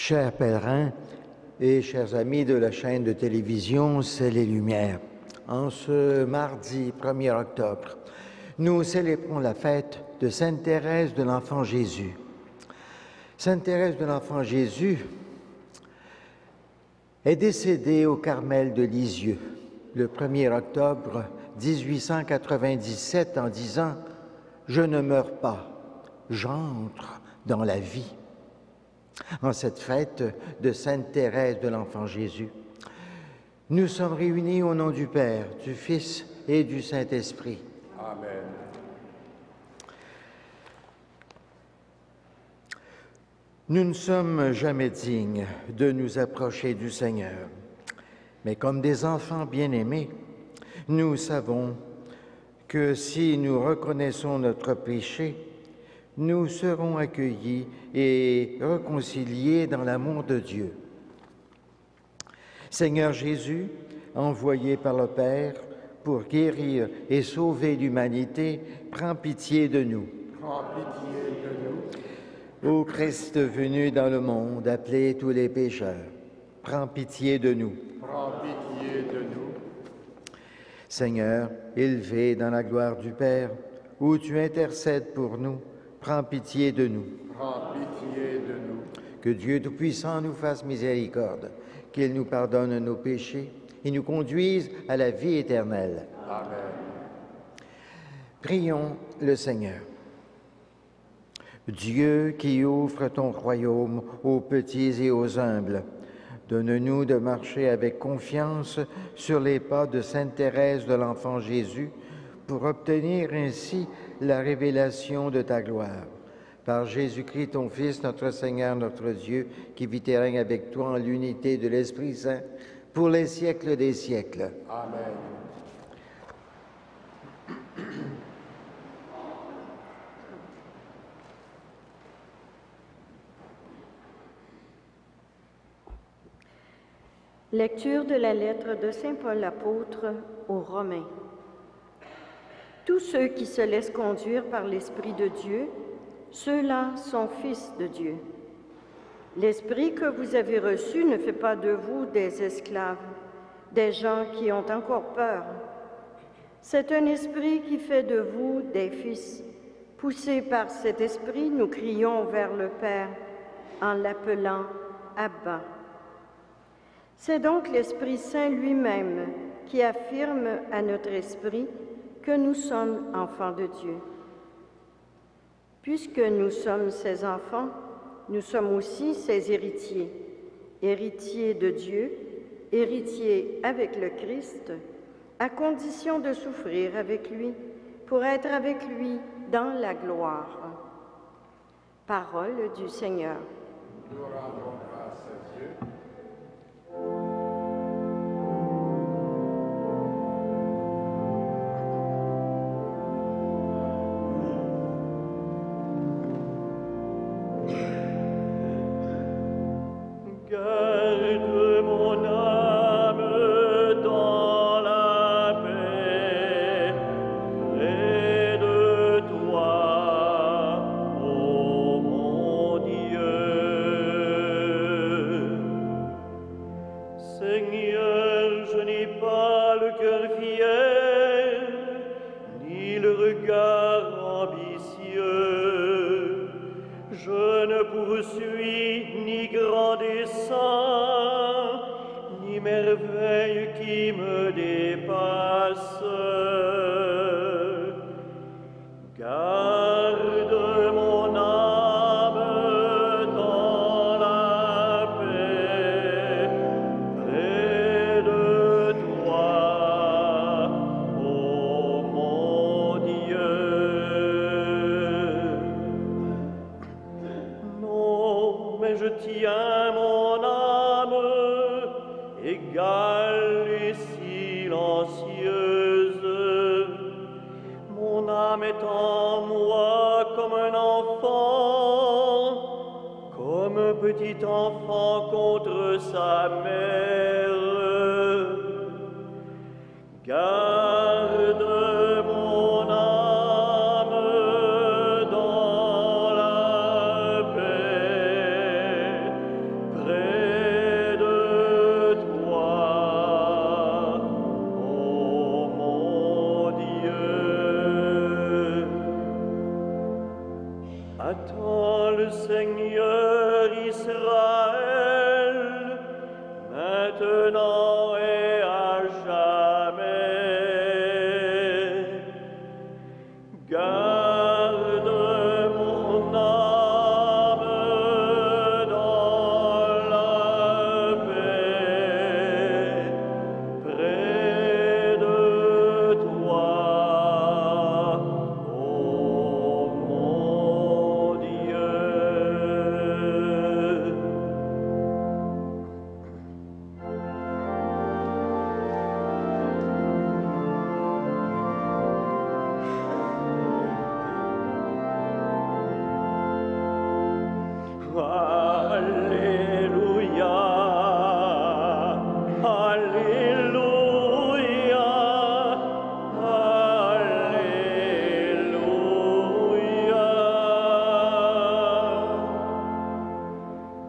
Chers pèlerins et chers amis de la chaîne de télévision C'est les Lumières, en ce mardi 1er octobre, nous célébrons la fête de Sainte Thérèse de l'Enfant Jésus. Sainte Thérèse de l'Enfant Jésus est décédée au Carmel de Lisieux le 1er octobre 1897 en disant « Je ne meurs pas, j'entre dans la vie ». En cette fête de Sainte Thérèse de l'Enfant Jésus, nous sommes réunis au nom du Père, du Fils et du Saint-Esprit. Amen. Nous ne sommes jamais dignes de nous approcher du Seigneur, mais comme des enfants bien-aimés, nous savons que si nous reconnaissons notre péché, nous serons accueillis et réconciliés dans l'amour de Dieu. Seigneur Jésus, envoyé par le Père pour guérir et sauver l'humanité, prends pitié de nous. Prends pitié de nous. Ô Christ venu dans le monde, appelez tous les pécheurs, prends pitié de nous. Prends pitié de nous. Seigneur, élevé dans la gloire du Père, où tu intercèdes pour nous, prends pitié de nous. Prends pitié de nous. Que Dieu Tout-Puissant nous fasse miséricorde, qu'il nous pardonne nos péchés et nous conduise à la vie éternelle. Amen. Prions le Seigneur. Dieu qui ouvre ton royaume aux petits et aux humbles, donne-nous de marcher avec confiance sur les pas de Sainte Thérèse de l'Enfant Jésus pour obtenir ainsi la révélation de ta gloire. Par Jésus-Christ, ton Fils, notre Seigneur, notre Dieu, qui vit et règne avec toi en l'unité de l'Esprit Saint, pour les siècles des siècles. Amen. Lecture de la lettre de Saint Paul apôtre aux Romains. Tous ceux qui se laissent conduire par l'Esprit de Dieu, ceux-là sont fils de Dieu. L'Esprit que vous avez reçu ne fait pas de vous des esclaves, des gens qui ont encore peur. C'est un esprit qui fait de vous des fils. Poussés par cet esprit, nous crions vers le Père en l'appelant Abba. C'est donc l'Esprit Saint lui-même qui affirme à notre esprit que nous sommes enfants de Dieu. Puisque nous sommes ses enfants, nous sommes aussi ses héritiers, héritiers de Dieu, héritiers avec le Christ, à condition de souffrir avec lui, pour être avec lui dans la gloire. Parole du Seigneur. Nous rendons grâce à Dieu. Petit enfant contre sa mère, garde mon âme dans la paix. Attends le Seigneur Israël, maintenant et à jamais. Garde mon âme dans la paix, près de toi, ô mon Dieu. Alléluia, Alléluia, Alléluia.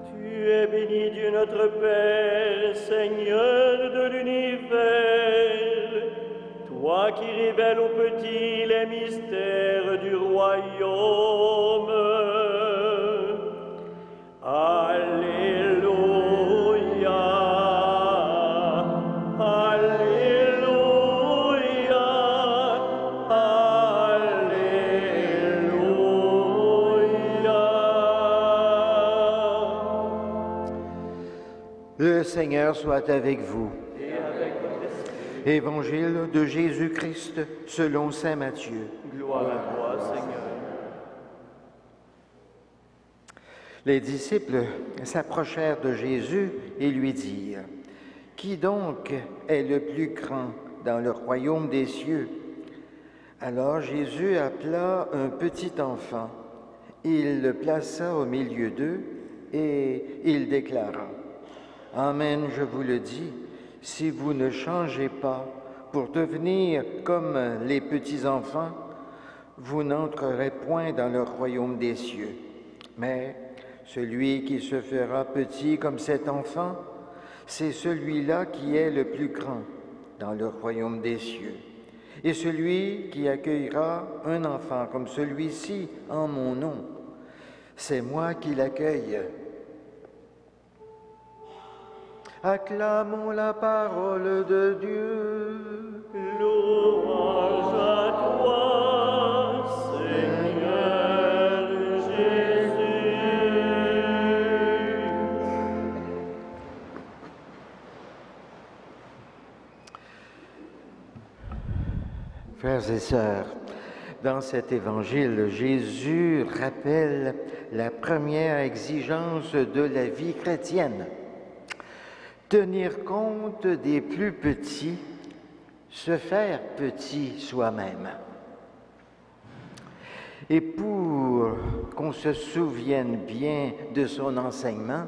Tu es béni Dieu notre Père, Seigneur de l'univers, toi qui révèles aux petits les mystères du royaume. Alléluia, Alléluia, Alléluia. Le Seigneur soit avec vous. Évangile de Jésus-Christ selon saint Matthieu. Gloire à toi, Seigneur. Les disciples s'approchèrent de Jésus et lui dirent, « Qui donc est le plus grand dans le royaume des cieux ?» Alors Jésus appela un petit enfant. Il le plaça au milieu d'eux et il déclara, « Amen, je vous le dis, si vous ne changez pas pour devenir comme les petits-enfants, vous n'entrerez point dans le royaume des cieux. Mais celui qui se fera petit comme cet enfant, c'est celui-là qui est le plus grand dans le royaume des cieux. Et celui qui accueillera un enfant comme celui-ci en mon nom, c'est moi qui l'accueille. » Acclamons la parole de Dieu. Louange à toi, Seigneur Jésus. Frères et sœurs, dans cet évangile, Jésus rappelle la première exigence de la vie chrétienne. Tenir compte des plus petits, se faire petit soi-même. Et pour qu'on se souvienne bien de son enseignement,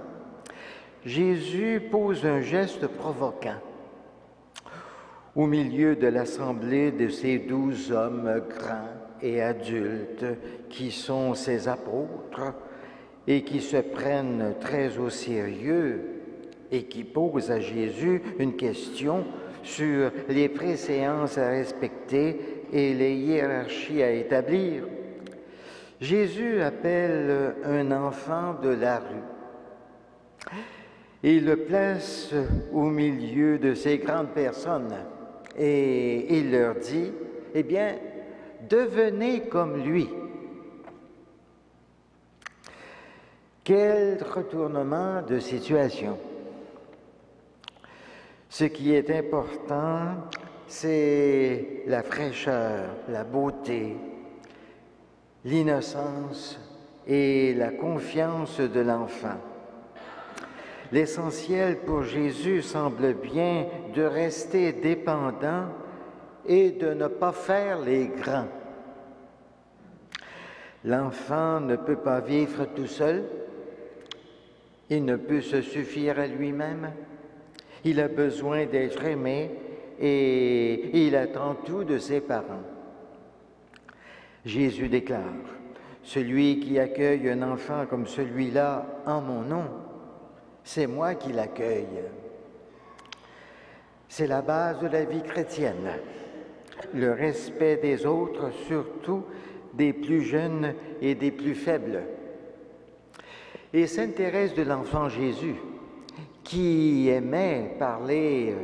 Jésus pose un geste provoquant. Au milieu de l'assemblée de ces 12 hommes grands et adultes qui sont ses apôtres et qui se prennent très au sérieux et qui posent à Jésus une question sur les préséances à respecter et les hiérarchies à établir, Jésus appelle un enfant de la rue et le place au milieu de ces grandes personnes et il leur dit, « Eh bien, devenez comme lui. » Quel retournement de situation! Ce qui est important, c'est la fraîcheur, la beauté, l'innocence et la confiance de l'enfant. L'essentiel pour Jésus semble bien de rester dépendant et de ne pas faire les grands. L'enfant ne peut pas vivre tout seul, il ne peut se suffire à lui-même. Il a besoin d'être aimé et il attend tout de ses parents. Jésus déclare, « Celui qui accueille un enfant comme celui-là en mon nom, c'est moi qui l'accueille. » C'est la base de la vie chrétienne, le respect des autres, surtout des plus jeunes et des plus faibles. Et Sainte Thérèse de l'Enfant Jésus, qui aimait parler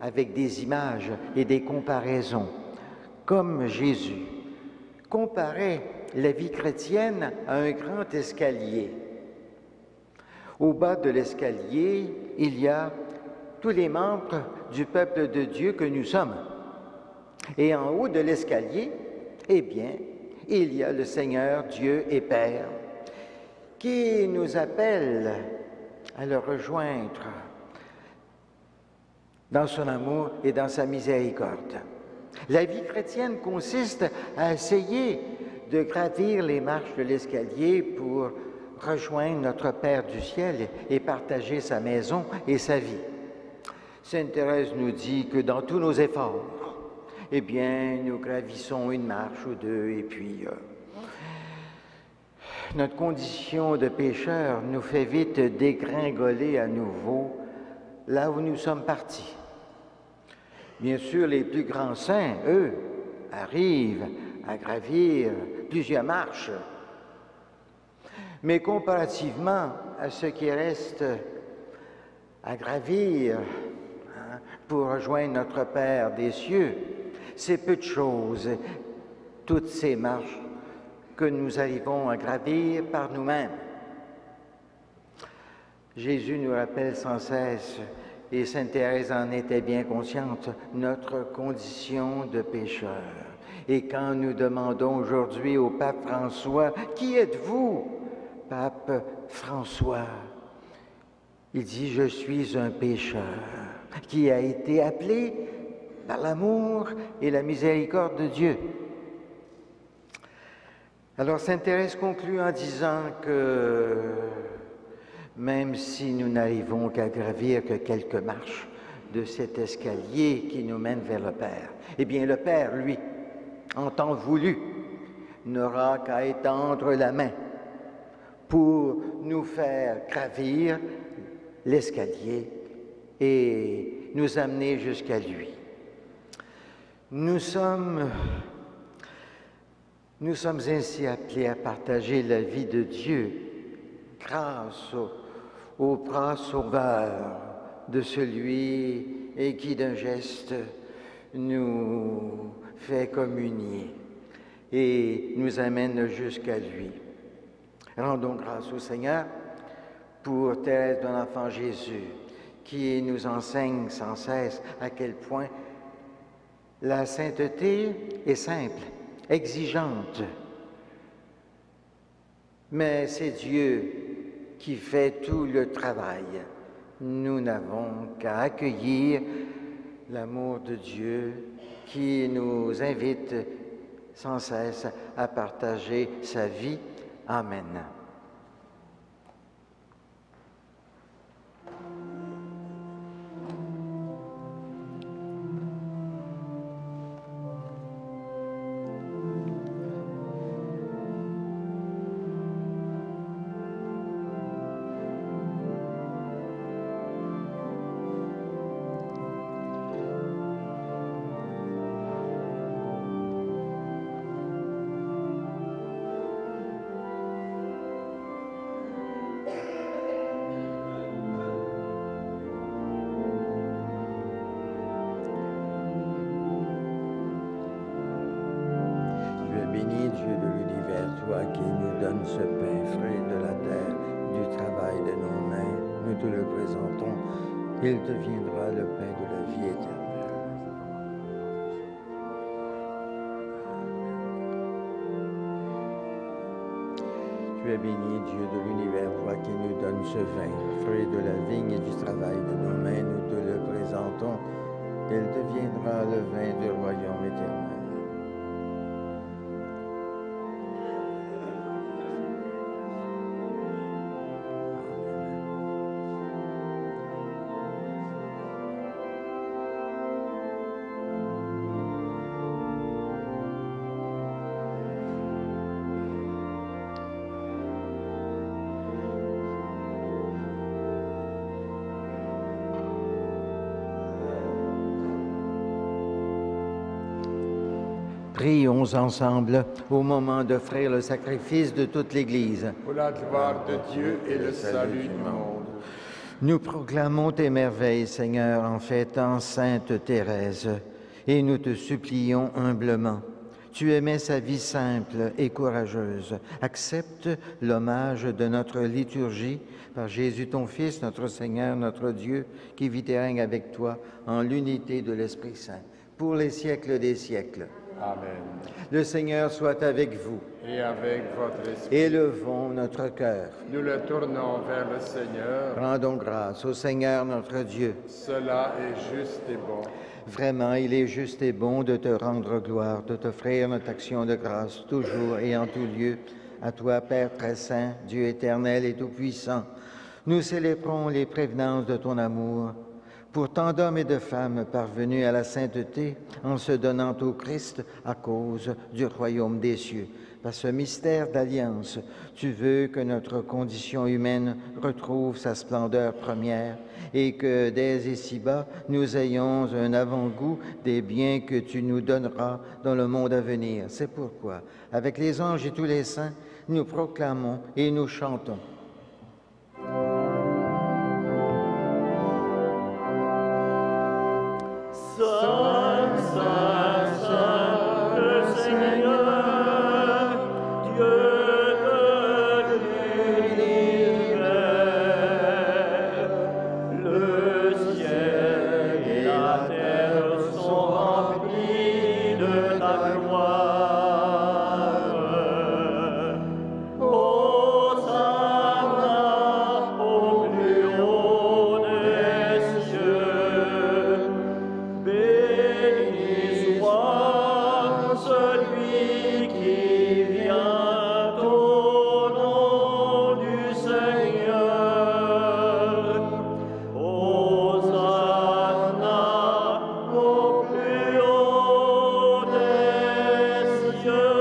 avec des images et des comparaisons, comme Jésus, comparait la vie chrétienne à un grand escalier. Au bas de l'escalier, il y a tous les membres du peuple de Dieu que nous sommes. Et en haut de l'escalier, eh bien, il y a le Seigneur, Dieu et Père, qui nous appelle à le rejoindre dans son amour et dans sa miséricorde. La vie chrétienne consiste à essayer de gravir les marches de l'escalier pour rejoindre notre Père du ciel et partager sa maison et sa vie. Sainte Thérèse nous dit que dans tous nos efforts, eh bien, nous gravissons une marche ou deux et puis notre condition de pécheur nous fait vite dégringoler à nouveau là où nous sommes partis. Bien sûr, les plus grands saints, eux, arrivent à gravir plusieurs marches. Mais comparativement à ce qui reste à gravir pour rejoindre notre Père des cieux, c'est peu de choses, toutes ces marches que nous arrivons à gravir par nous-mêmes. Jésus nous rappelle sans cesse, et Sainte Thérèse en était bien consciente, notre condition de pécheur. Et quand nous demandons aujourd'hui au pape François, « Qui êtes-vous, pape François ?» Il dit, « Je suis un pécheur qui a été appelé par l'amour et la miséricorde de Dieu. » Alors Sainte Thérèse conclut en disant que même si nous n'arrivons qu'à gravir que quelques marches de cet escalier qui nous mène vers le Père, eh bien le Père, lui, en temps voulu, n'aura qu'à étendre la main pour nous faire gravir l'escalier et nous amener jusqu'à lui. Nous sommes ainsi appelés à partager la vie de Dieu grâce au bras sauveur de celui et qui d'un geste nous fait communier et nous amène jusqu'à lui. Rendons grâce au Seigneur pour Thérèse de l'Enfant Jésus, qui nous enseigne sans cesse à quel point la sainteté est simple, exigeante, mais c'est Dieu qui fait tout le travail. Nous n'avons qu'à accueillir l'amour de Dieu qui nous invite sans cesse à partager sa vie. Amen. Ce pain frais de la terre, du travail de nos mains, nous te le présentons, il deviendra le pain de la vie éternelle. Tu es béni, Dieu de l'univers, toi qui nous donnes ce vin, frais de la vigne et du travail de nos mains, nous te le présentons, il deviendra le vin du royaume éternel. Prions ensemble au moment d'offrir le sacrifice de toute l'Église. Pour la gloire de Dieu et le salut du monde. Nous proclamons tes merveilles, Seigneur, en fêtant Sainte Thérèse, et nous te supplions humblement. Tu aimais sa vie simple et courageuse. Accepte l'hommage de notre liturgie par Jésus ton Fils, notre Seigneur, notre Dieu, qui vit et règne avec toi en l'unité de l'Esprit Saint, pour les siècles des siècles. Amen. Le Seigneur soit avec vous. Et avec votre esprit, Élevons notre cœur. nous le tournons vers le Seigneur. Rendons grâce au Seigneur notre Dieu. Cela est juste et bon. Vraiment, il est juste et bon de te rendre gloire, de t'offrir notre action de grâce, toujours et en tout lieu. À toi, Père très saint, Dieu éternel et tout-puissant, nous célébrons les prévenances de ton amour. Pour tant d'hommes et de femmes parvenus à la sainteté en se donnant au Christ à cause du royaume des cieux. Par ce mystère d'alliance, tu veux que notre condition humaine retrouve sa splendeur première et que dès ici-bas, nous ayons un avant-goût des biens que tu nous donneras dans le monde à venir. C'est pourquoi, avec les anges et tous les saints, nous proclamons et nous chantons. Saint, Saint, Saint, le Seigneur, Dieu de l'univers. Le ciel et la terre sont remplis de ta gloire. Hosanna au plus haut des cieux. Béni soit celui qui vient au nom du Seigneur. Hosanna au plus haut des cieux.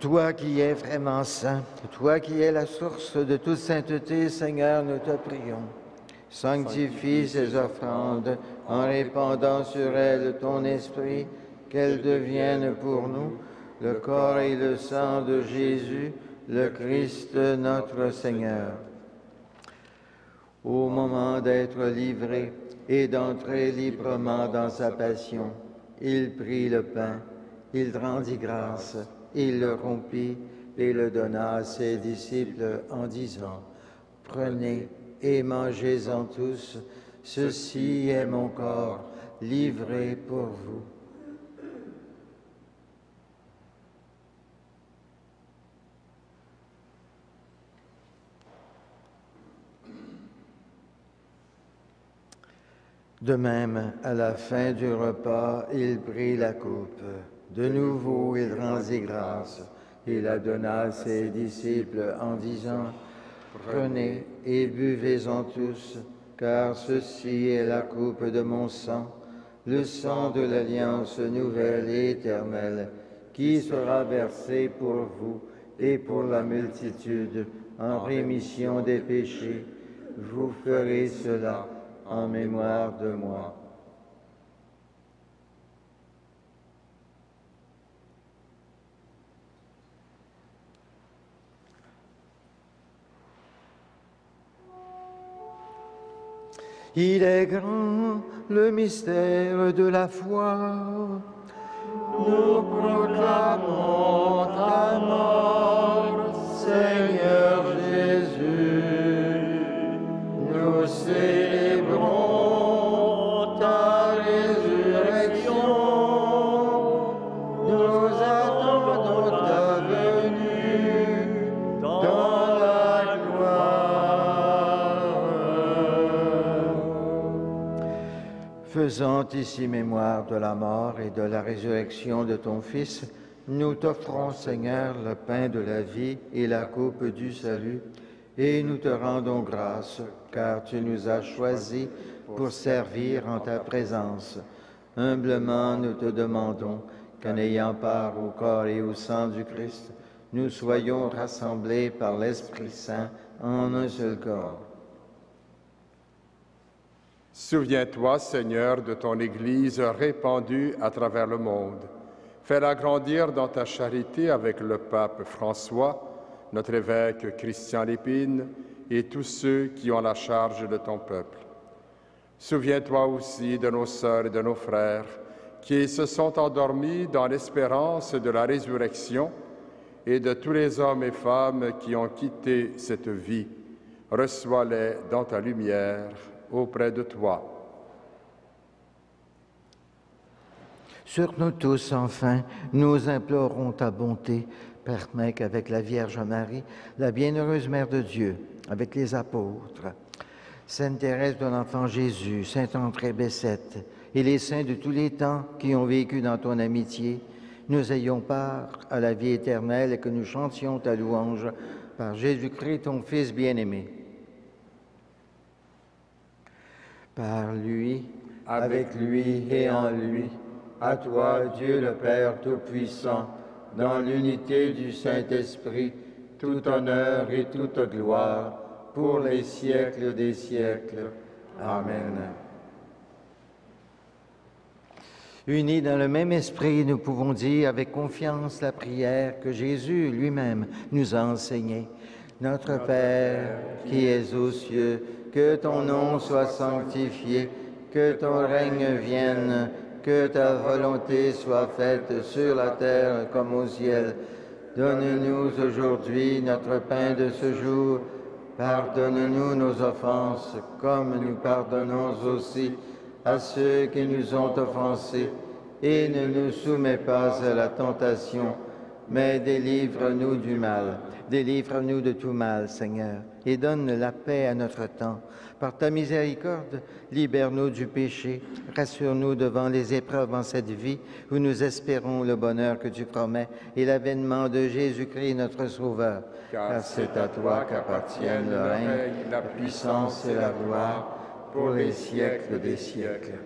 Toi qui es vraiment saint, toi qui es la source de toute sainteté, Seigneur, nous te prions. Sanctifie ces offrandes en répandant sur elles ton esprit, qu'elles deviennent pour nous le corps et le sang de Jésus, le Christ notre Seigneur. Au moment d'être livré et d'entrer librement dans sa passion, il prit le pain, il rendit grâce, il le rompit et le donna à ses disciples en disant, « Prenez et mangez-en tous, ceci est mon corps livré pour vous. » De même, à la fin du repas, il prit la coupe. De nouveau, il rendit grâce. Il la donna à ses disciples en disant, « Prenez et buvez-en tous, car ceci est la coupe de mon sang, le sang de l'alliance nouvelle et éternelle, qui sera versé pour vous et pour la multitude en rémission des péchés. Vous ferez cela en mémoire de moi. » Il est grand le mystère de la foi. Nous proclamons ta mort, Seigneur Jésus. Nous célébrons ta résurrection. Nous attendons ta venue dans la gloire. Faisant ici mémoire de la mort et de la résurrection de ton Fils, nous t'offrons, Seigneur, le pain de la vie et la coupe du salut, et nous te rendons grâce, car tu nous as choisis pour servir en ta présence. Humblement, nous te demandons qu'en ayant part au corps et au sang du Christ, nous soyons rassemblés par l'Esprit Saint en un seul corps. Souviens-toi, Seigneur, de ton Église répandue à travers le monde. Fais-la grandir dans ta charité avec le pape François, notre évêque Christian Lépine et tous ceux qui ont la charge de ton peuple. Souviens-toi aussi de nos sœurs et de nos frères qui se sont endormis dans l'espérance de la résurrection et de tous les hommes et femmes qui ont quitté cette vie. Reçois-les dans ta lumière auprès de toi. Sur nous tous, enfin, nous implorons ta bonté. Permets qu'avec la Vierge Marie, la bienheureuse Mère de Dieu, avec les apôtres, Sainte Thérèse de l'Enfant Jésus, Saint André Bessette et les saints de tous les temps qui ont vécu dans ton amitié, nous ayons part à la vie éternelle et que nous chantions ta louange par Jésus-Christ, ton Fils bien-aimé. Par lui, avec lui et en lui, à toi, Dieu le Père Tout-Puissant, dans l'unité du Saint-Esprit, tout honneur et toute gloire, pour les siècles des siècles. Amen. Unis dans le même esprit, nous pouvons dire avec confiance la prière que Jésus lui-même nous a enseignée. Notre Père, qui es aux cieux, que ton nom soit sanctifié, que ton règne vienne, que ta volonté soit faite sur la terre comme au ciel. Donne-nous aujourd'hui notre pain de ce jour. Pardonne-nous nos offenses, comme nous pardonnons aussi à ceux qui nous ont offensés. Et ne nous soumets pas à la tentation, mais délivre-nous du mal. Délivre-nous de tout mal, Seigneur, et donne la paix à notre temps. Par ta miséricorde, libère-nous du péché, rassure-nous devant les épreuves en cette vie où nous espérons le bonheur que tu promets et l'avènement de Jésus-Christ, notre Sauveur. Car c'est à toi qu'appartiennent le règne, la puissance et la gloire pour les siècles des siècles.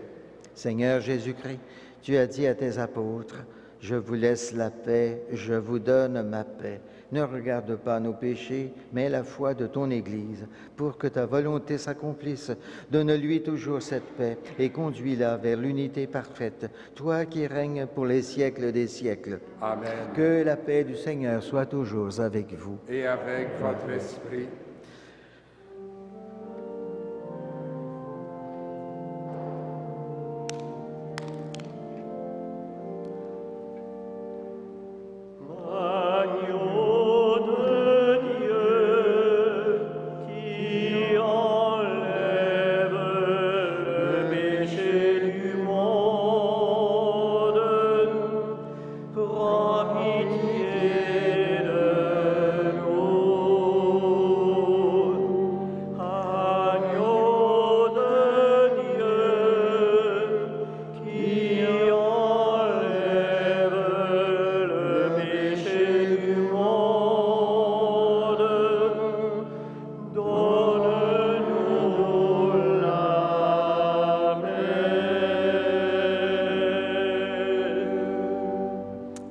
Seigneur Jésus-Christ, tu as dit à tes apôtres, « Je vous laisse la paix, je vous donne ma paix. Ne regarde pas nos péchés, mais la foi de ton Église, pour que ta volonté s'accomplisse. Donne-lui toujours cette paix et conduis-la vers l'unité parfaite, toi qui règnes pour les siècles des siècles. Amen. Que la paix du Seigneur soit toujours avec vous. Et avec votre esprit.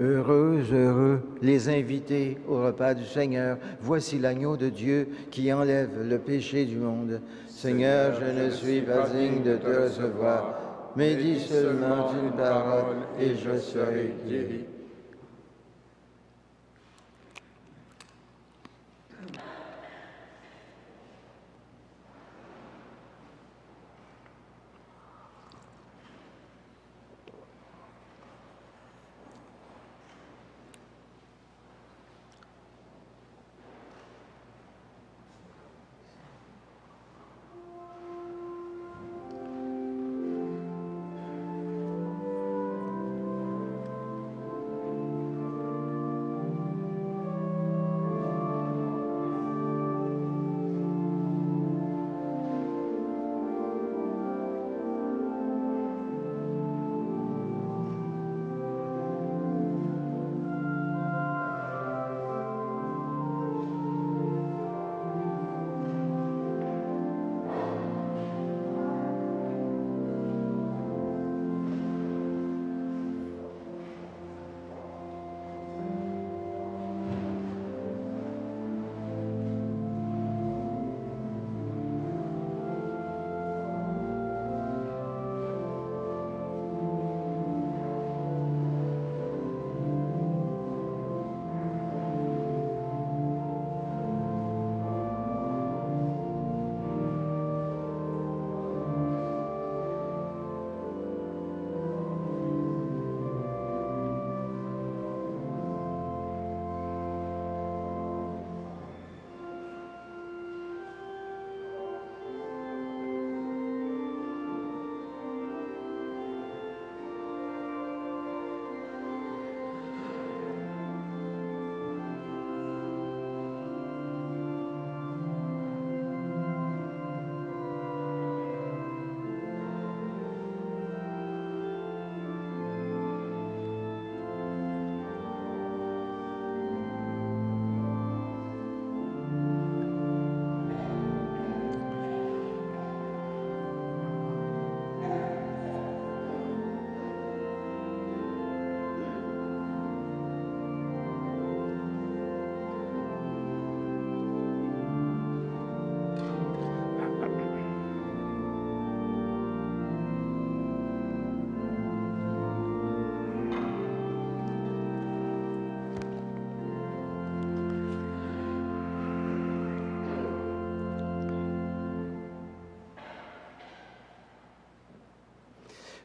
Heureux les invités au repas du Seigneur. Voici l'agneau de Dieu qui enlève le péché du monde. Seigneur, je ne suis pas digne de te recevoir, mais dis seulement une parole et je serai guéri.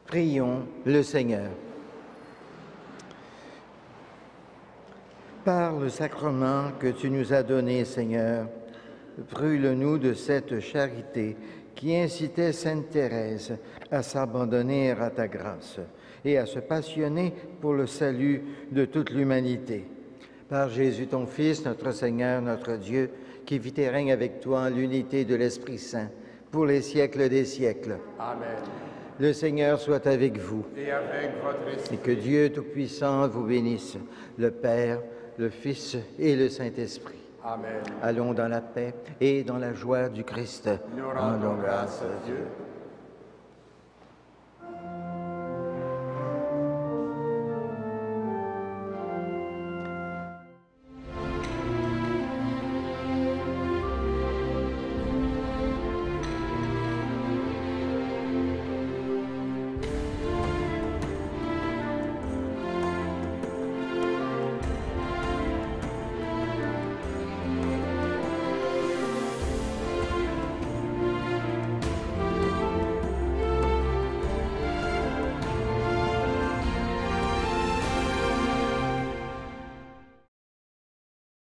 Prions le Seigneur. Par le sacrement que tu nous as donné, Seigneur, brûle-nous de cette charité qui incitait Sainte Thérèse à s'abandonner à ta grâce et à se passionner pour le salut de toute l'humanité. Par Jésus, ton Fils, notre Seigneur, notre Dieu, qui vit et règne avec toi en l'unité de l'Esprit Saint, pour les siècles des siècles. Amen. Le Seigneur soit avec vous. Et avec votre Et esprit. que Dieu Tout-Puissant vous bénisse, le Père, le Fils et le Saint-Esprit. Amen. Allons dans la paix et dans la joie du Christ. Nous rendons grâce à Dieu.